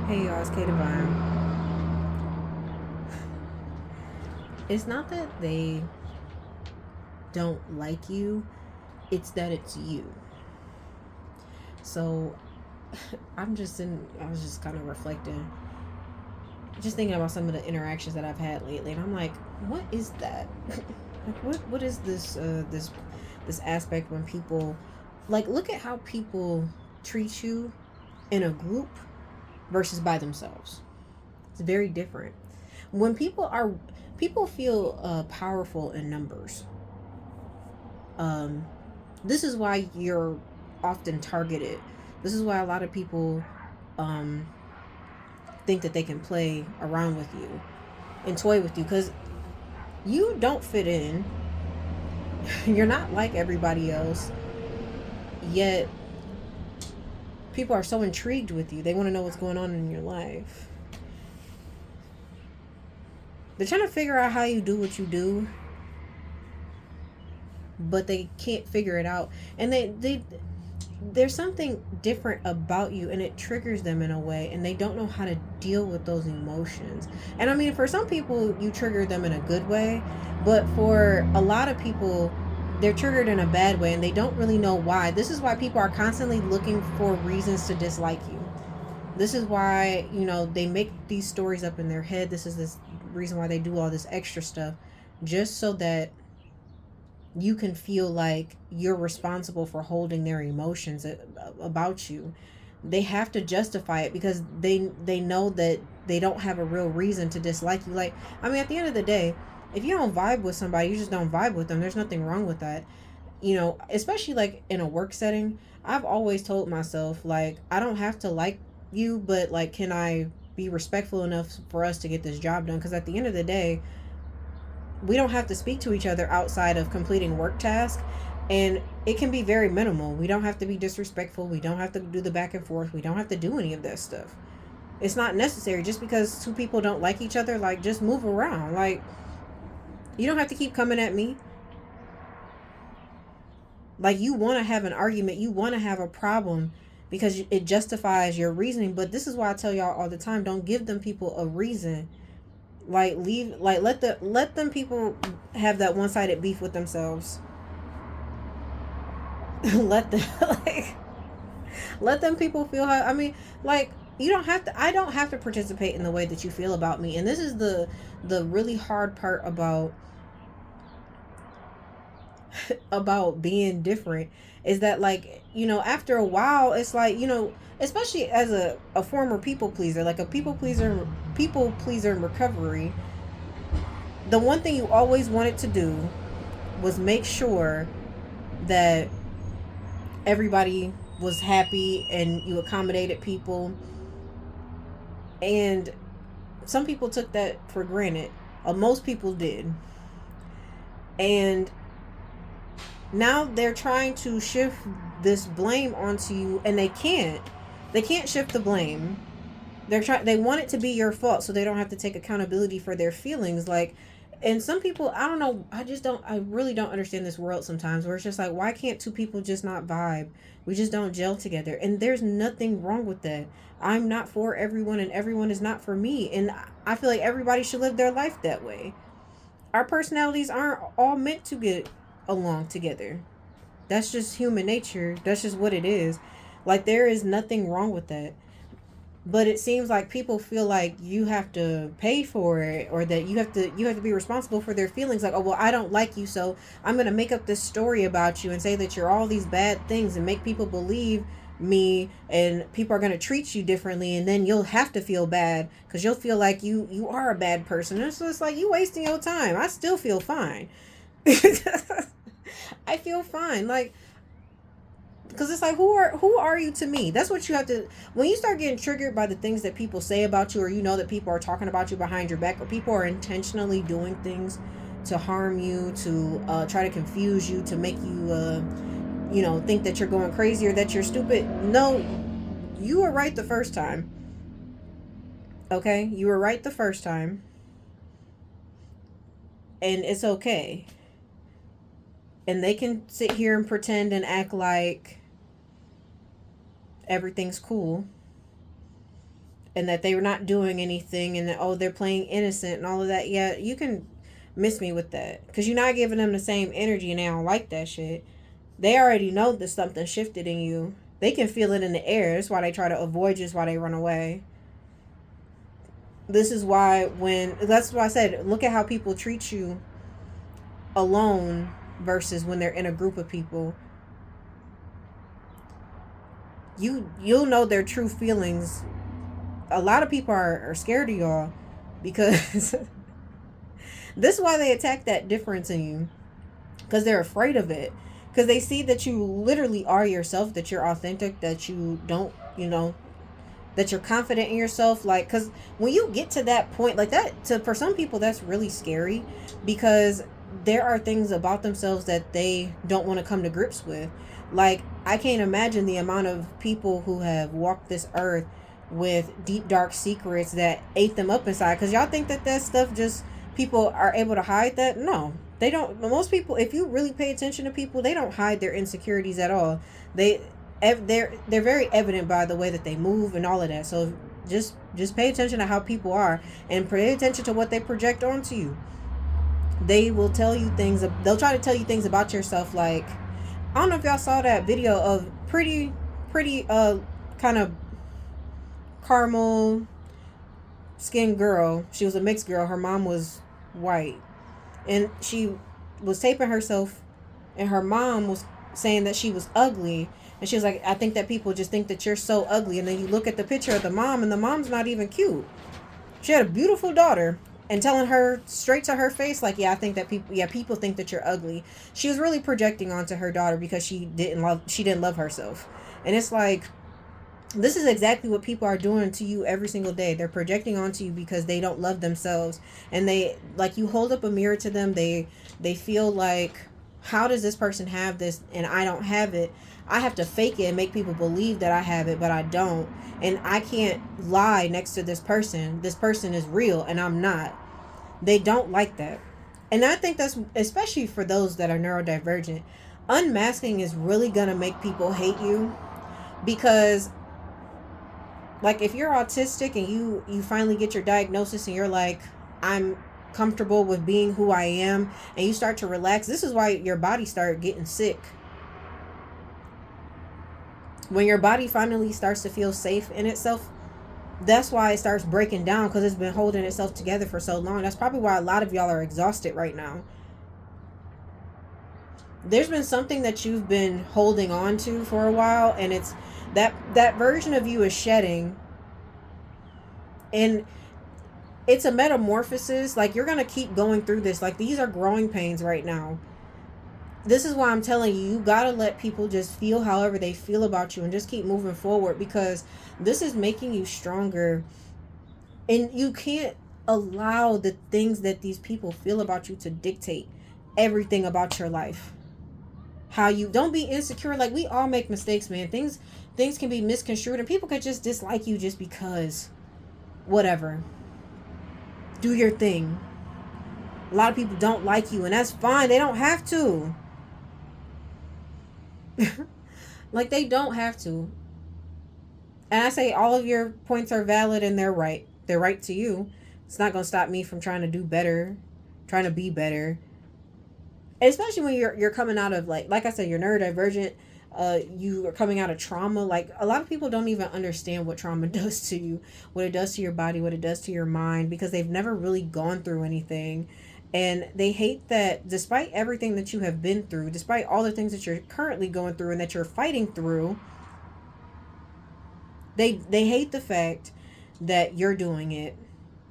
Hey y'all, it's K Divine. It's not that they don't like you, it's that it's you. So I was just kind of reflecting, just thinking about some of the interactions that I've had lately, and I'm like, what is that? Like, what is this aspect when people, like, look at how people treat you in a group versus by themselves. It's very different. When people feel powerful in numbers. Um, this is why you're often targeted. This is why a lot of people um, think that they can play around with you and toy with you because you don't fit in. You're not like everybody else. Yet people are so intrigued with you. They want to know what's going on in your life. They're trying to figure out how you do what you do, but they can't figure it out. And they there's something different about you and it triggers them in a way and they don't know how to deal with those emotions. And I mean, for some people you trigger them in a good way, but for a lot of people they're triggered in a bad way and they don't really know why. This is why people are constantly looking for reasons to dislike you. This is why, they make these stories up in their head. This is this reason why they do all this extra stuff, just so that you can feel like you're responsible for holding their emotions about you. They have to justify it because they know that they don't have a real reason to dislike you. Like, I mean, at the end of the day, if you don't vibe with somebody, you just don't vibe with them. There's nothing wrong with that. Especially like in a work setting, I've always told myself, like, I don't have to like you, but like, can I be respectful enough for us to get this job done? Because at the end of the day, we don't have to speak to each other outside of completing work tasks, and it can be very minimal. We don't have to be disrespectful. We don't have to do the back and forth. We don't have to do any of that stuff. It's not necessary. Just because two people don't like each other, like, just move around. Like, you don't have to keep coming at me. Like, you want to have an argument, you want to have a problem because it justifies your reasoning. But this is why I tell y'all all the time, don't give them people a reason. Like, leave, like, let them people have that one-sided beef with themselves. Let them like let them people feel how, I mean, like, you don't have to I don't have to participate in the way that you feel about me. And this is the really hard part about being different, is that, like, after a while it's like, especially as a former people pleaser, like a people pleaser in recovery, the one thing you always wanted to do was make sure that everybody was happy and you accommodated people. And some people took that for granted. Most people did. And now they're trying to shift this blame onto you, and they can't. They can't shift the blame. They want it to be your fault so they don't have to take accountability for their feelings. Like, and some people, I don't know, I really don't understand this world sometimes, where it's just like, why can't two people just not vibe? We just don't gel together. And there's nothing wrong with that. I'm not for everyone and everyone is not for me. And I feel like everybody should live their life that way. Our personalities aren't all meant to get along together. That's just human nature. That's just what it is. Like, there is nothing wrong with that. But it seems like people feel like you have to pay for it, or that you have to be responsible for their feelings. Like, oh, well, I don't like you, so I'm going to make up this story about you and say that you're all these bad things and make people believe me, and people are going to treat you differently, and then you'll have to feel bad because you'll feel like you are a bad person. And so it's like, you wasting your time. I still feel fine. I feel fine. Like, because it's like, who are you to me? That's what you have to, when you start getting triggered by the things that people say about you, or that people are talking about you behind your back, or people are intentionally doing things to harm you, to try to confuse you, to make you think that you're going crazy or that you're stupid. No, you were right the first time. Okay, you were right the first time, and it's okay. And they can sit here and pretend and act like everything's cool, and that they were not doing anything, and that, oh, they're playing innocent and all of that. Yeah, you can miss me with that, because you're not giving them the same energy, and they don't like that shit. They already know that something shifted in you. They can feel it in the air. That's why they try to avoid you. That's why they run away. This is why that's why I said, look at how people treat you alone versus when they're in a group of people. You'll know their true feelings. A lot of people are scared of y'all because this is why they attack that difference in you, because they're afraid of it, because they see that you literally are yourself, that you're authentic, that you don't, that you're confident in yourself. Like, because when you get to that point like that, for some people that's really scary, because there are things about themselves that they don't want to come to grips with. Like, I can't imagine the amount of people who have walked this earth with deep dark secrets that ate them up inside, because y'all think that stuff just people are able to hide that. No, they don't. Most people, if you really pay attention to people, they don't hide their insecurities at all. They're very evident by the way that they move and all of that. So just pay attention to how people are, and pay attention to what they project onto you. They will tell you things. They'll try to tell you things about yourself. Like, I don't know if y'all saw that video of pretty kind of caramel skinned girl. She was a mixed girl. Her mom was white, and she was taping herself, and her mom was saying that she was ugly. And she was like, I think that people just think that you're so ugly. And then you look at the picture of the mom, and the mom's not even cute. She had a beautiful daughter, and telling her straight to her face, like, yeah, I think that people think that you're ugly. She was really projecting onto her daughter because she didn't love herself. And it's like, this is exactly what people are doing to you every single day. They're projecting onto you because they don't love themselves. And they, like, you hold up a mirror to them, they feel like, how does this person have this and I don't have it? I have to fake it and make people believe that I have it, but I don't. And I can't lie next to this person. This person is real and I'm not. They don't like that. And I think that's, especially for those that are neurodivergent, unmasking is really going to make people hate you. Because, like, if you're autistic and you finally get your diagnosis and you're like, I'm comfortable with being who I am, and you start to relax, this is why your body starts getting sick. When your body finally starts to feel safe in itself, that's why it starts breaking down, because it's been holding itself together for so long. That's probably why a lot of y'all are exhausted right now. There's been something that you've been holding on to for a while, and it's that version of you is shedding, and it's a metamorphosis. Like, you're gonna keep going through this. Like, these are growing pains right now. This is why I'm telling you gotta let people just feel however they feel about you, and just keep moving forward, because this is making you stronger. And you can't allow the things that these people feel about you to dictate everything about your life. How you don't be insecure. Like, we all make mistakes, man. Things can be misconstrued, and people could just dislike you just because. Whatever. Do your thing. A lot of people don't like you, and that's fine. They don't have to. Like, they don't have to. And I say all of your points are valid, and they're right. They're right to you. It's not going to stop me from trying to do better, trying to be better. Especially when you're coming out of, like I said, you're neurodivergent. You are coming out of trauma. Like, a lot of people don't even understand what trauma does to you, what it does to your body, what it does to your mind, because they've never really gone through anything. And they hate that despite everything that you have been through, despite all the things that you're currently going through and that you're fighting through, they hate the fact that you're doing it,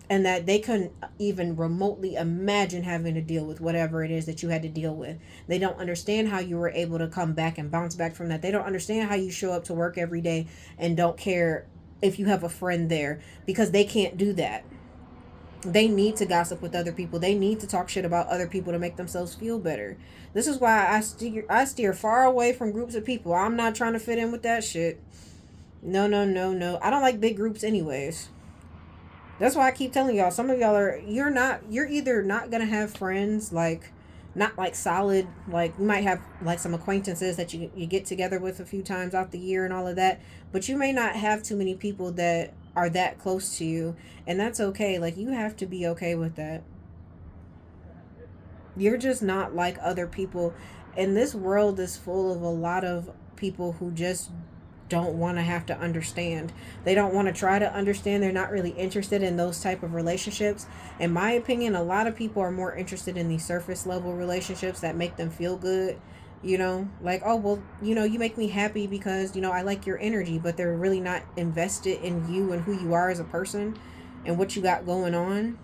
and that they couldn't even remotely imagine having to deal with whatever it is that you had to deal with. They don't understand how you were able to come back and bounce back from that. They don't understand how you show up to work every day and don't care if you have a friend there, because they can't do that. They need to gossip with other people. They need to talk shit about other people to make themselves feel better. This is why I steer far away from groups of people. I'm not trying to fit in with that shit. No. I don't like big groups anyways. That's why I keep telling y'all, some of y'all you're either not going to have friends, like, not like solid, like, you might have like some acquaintances that you get together with a few times out the year and all of that, but you may not have too many people that are that close to you, and that's okay. Like, you have to be okay with that. You're just not like other people, and this world is full of a lot of people who just don't want to have to understand. They don't want to try to understand. They're not really interested in those type of relationships. In my opinion, a lot of people are more interested in these surface level relationships that make them feel good. Like, oh, well, you make me happy because, I like your energy, but they're really not invested in you and who you are as a person and what you got going on.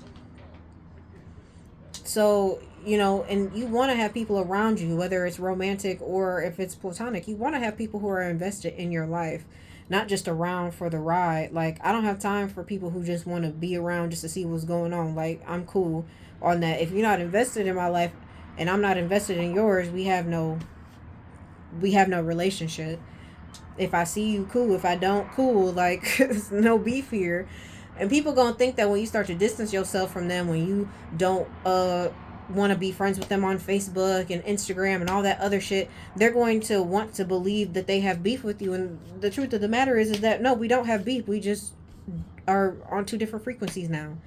So, and you want to have people around you, whether it's romantic or if it's platonic. You want to have people who are invested in your life, not just around for the ride. Like, I don't have time for people who just want to be around just to see what's going on. Like, I'm cool on that. If you're not invested in my life and I'm not invested in yours, we have no relationship. If I see you, cool. If I don't, cool. Like, there's no beef here. And people gonna think that when you start to distance yourself from them, when you don't want to be friends with them on Facebook and Instagram and all that other shit, they're going to want to believe that they have beef with you. And the truth of the matter is that no, we don't have beef. We just are on two different frequencies now.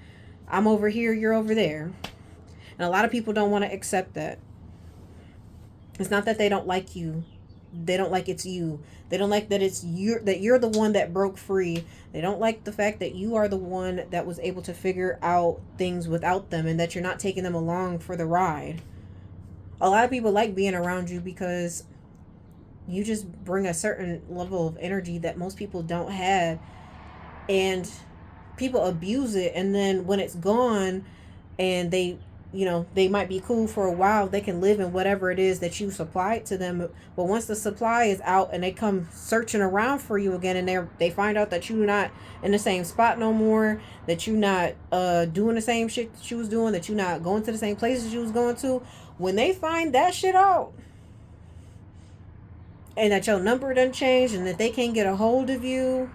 I'm over here, you're over there. And a lot of people don't want to accept that. It's not that they don't like you. They don't like it's you. They don't like that you're the one that broke free. They don't like the fact that you are the one that was able to figure out things without them and that you're not taking them along for the ride. A lot of people like being around you because you just bring a certain level of energy that most people don't have, and people abuse it, and then when it's gone and they might be cool for a while, they can live in whatever it is that you supplied to them. But once the supply is out and they come searching around for you again, and they find out that you're not in the same spot no more, that you're not doing the same shit that you was doing, that you're not going to the same places you was going to, when they find that shit out, and that your number done changed and that they can't get a hold of you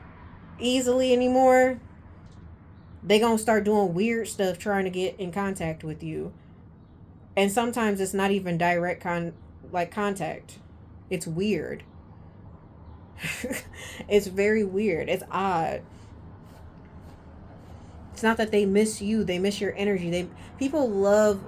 easily anymore, they gonna start doing weird stuff trying to get in contact with you. And sometimes it's not even direct contact. It's weird. It's very weird. It's odd. It's not that they miss you, they miss your energy. People love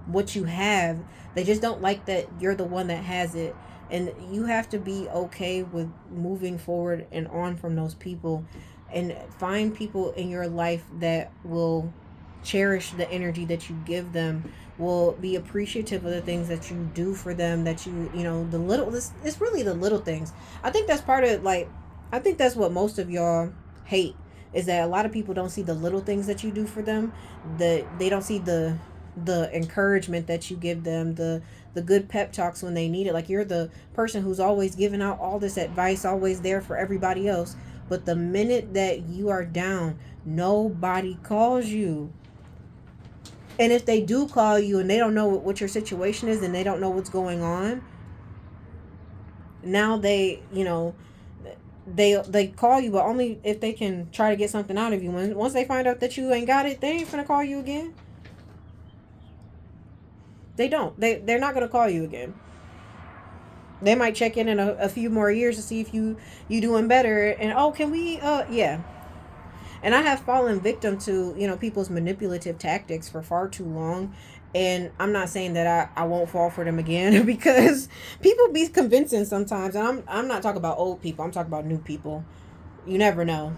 what you have. They just don't like that you're the one that has it. And you have to be okay with moving forward and on from those people, and find people in your life that will cherish the energy that you give them, will be appreciative of the things that you do for them, that the little, it's really the little things. I think that's part of, like, I think that's what most of y'all hate, is that a lot of people don't see the little things that you do for them, that they don't see the encouragement that you give them, the good pep talks when they need it. Like, you're the person who's always giving out all this advice, always there for everybody else. But the minute that you are down, nobody calls you. And if they do call you and they don't know what your situation is and they don't know what's going on, now they call you, but only if they can try to get something out of you. Once they find out that you ain't got it, they ain't finna call you again. They don't. They're not gonna call you again. They might check in a few more years to see if you doing better. And, oh, can we yeah. And I have fallen victim to people's manipulative tactics for far too long. And I'm not saying that I won't fall for them again, because people be convincing sometimes. And I'm not talking about old people. I'm talking about new people. You never know.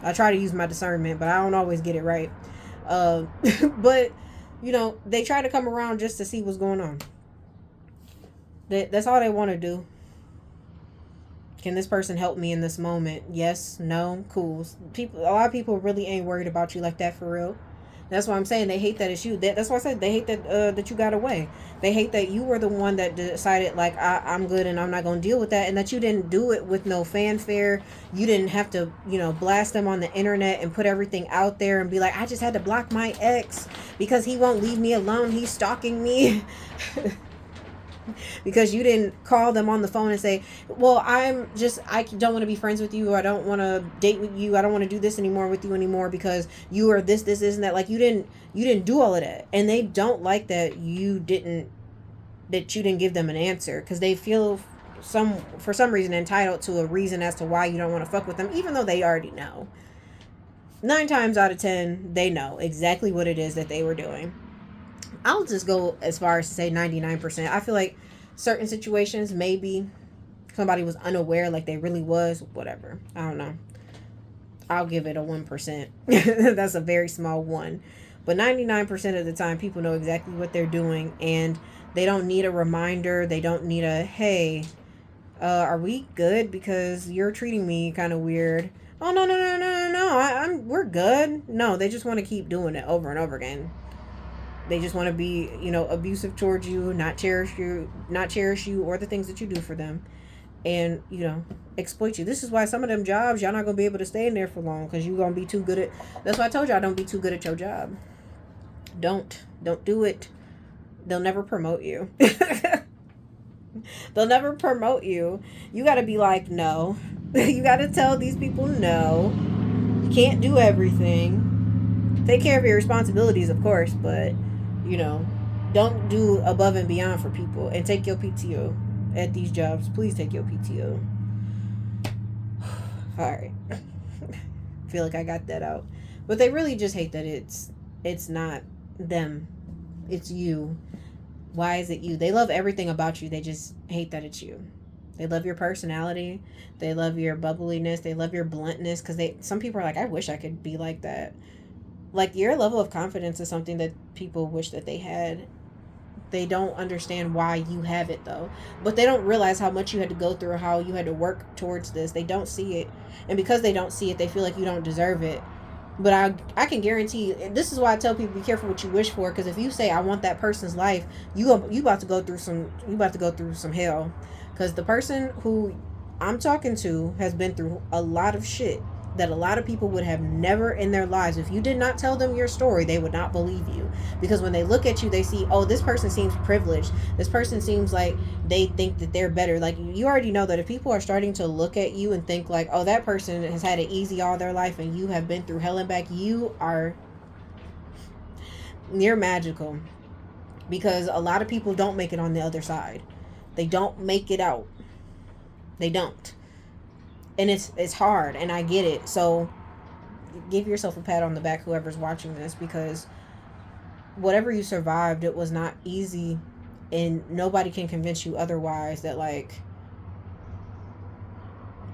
I try to use my discernment, but I don't always get it right. But they try to come around just to see what's going on. That's all they want to do. Can this person help me in this moment? Yes, no, cool. A lot of people really ain't worried about you like that for real. That's why I'm saying they hate that it's you. That's why I said they hate that you got away. They hate that you were the one that decided, like, I'm good and I'm not going to deal with that, and that you didn't do it with no fanfare. You didn't have to, blast them on the internet and put everything out there and be like, I just had to block my ex because he won't leave me alone. He's stalking me. Because you didn't call them on the phone and say, well, I don't want to be friends with you. I don't want to date with you. I don't want to do this anymore with you anymore because you are this, and that. Like, you didn't do all of that. And they don't like that you didn't give them an answer, because they feel for some reason entitled to a reason as to why you don't want to fuck with them, even though they already know. 9 times out of 10, they know exactly what it is that they were doing. I'll just go as far as to say 99%. I feel like certain situations, maybe somebody was unaware, like they really was, whatever. I don't know. I'll give it a 1%. That's a very small one. But 99% of the time, people know exactly what they're doing, and they don't need a reminder. They don't need a, hey, are we good? Because you're treating me kind of weird. Oh, no. We're good. No, they just want to keep doing it over and over again. They just want to be, abusive towards you, not cherish you or the things that you do for them, and exploit you. This is why some of them jobs y'all not gonna be able to stay in there for long, because you gonna be too good at. That's why I told y'all, don't be too good at your job. Don't do it. They'll never promote you. They'll never promote you. You got to be like, no. You got to tell these people no. You can't do everything. Take care of your responsibilities, of course, but don't do above and beyond for people. And take your PTO at these jobs. Please take your PTO. All right. Feel like I got that out. But they really just hate that it's not them. It's you. Why is it you? They love everything about you. They just hate that it's you. They love your personality. They love your bubbliness. They love your bluntness. Because some people are like, I wish I could be like that. Like, your level of confidence is something that people wish that they had. They don't understand why you have it, though. But they don't realize how much you had to go through, how you had to work towards this. They don't see it. And because they don't see it, they feel like you don't deserve it. But I can guarantee, and this is why I tell people, be careful what you wish for, because if you say I want that person's life, you about to go through some hell, because the person who I'm talking to has been through a lot of shit that a lot of people would have never in their lives. If you did not tell them your story, they would not believe you, because when they look at you, they see, oh, this person seems privileged. This person seems like they think that they're better. Like, you already know that if people are starting to look at you and think like, oh, that person has had it easy all their life and you have been through hell and back, you're magical, because a lot of people don't make it on the other side. They don't make it out. They don't. And it's hard, and I get it. So give yourself a pat on the back, whoever's watching this, because whatever you survived, it was not easy, and nobody can convince you otherwise that, like,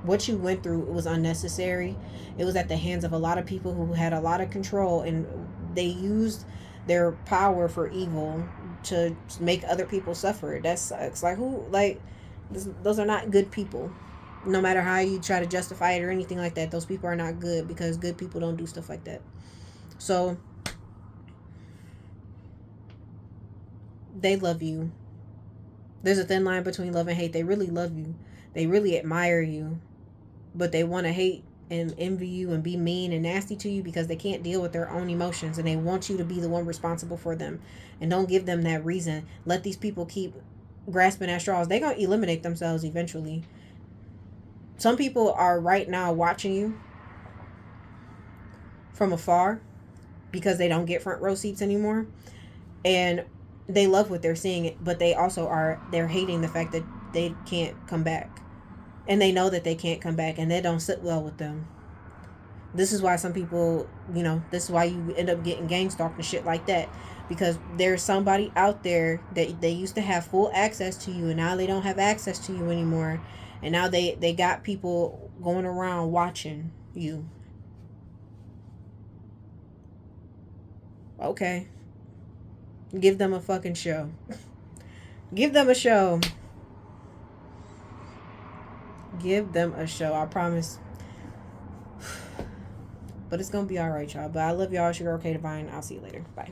what you went through, it was unnecessary. It was at the hands of a lot of people who had a lot of control, and they used their power for evil to make other people suffer. That sucks. Like, those are not good people. No matter how you try to justify it or anything like that, those people are not good, because good people don't do stuff like that. So they love you. There's a thin line between love and hate. They really love you. They really admire you. But they want to hate and envy you and be mean and nasty to you because they can't deal with their own emotions, and they want you to be the one responsible for them. And don't give them that reason. Let these people keep grasping at straws. They're going to eliminate themselves eventually. Some people are right now watching you from afar because they don't get front row seats anymore. And they love what they're seeing, but they're hating the fact that they can't come back. And they know that they can't come back, and they don't sit well with them. This is why some people, this is why you end up getting gang stalked and shit like that. Because there's somebody out there that they used to have full access to you, and now they don't have access to you anymore. And now they got people going around watching you. Okay. Give them a fucking show. Give them a show. Give them a show. I promise. But it's going to be alright, y'all. But I love y'all. It's your girl, K Divine. I'll see you later. Bye.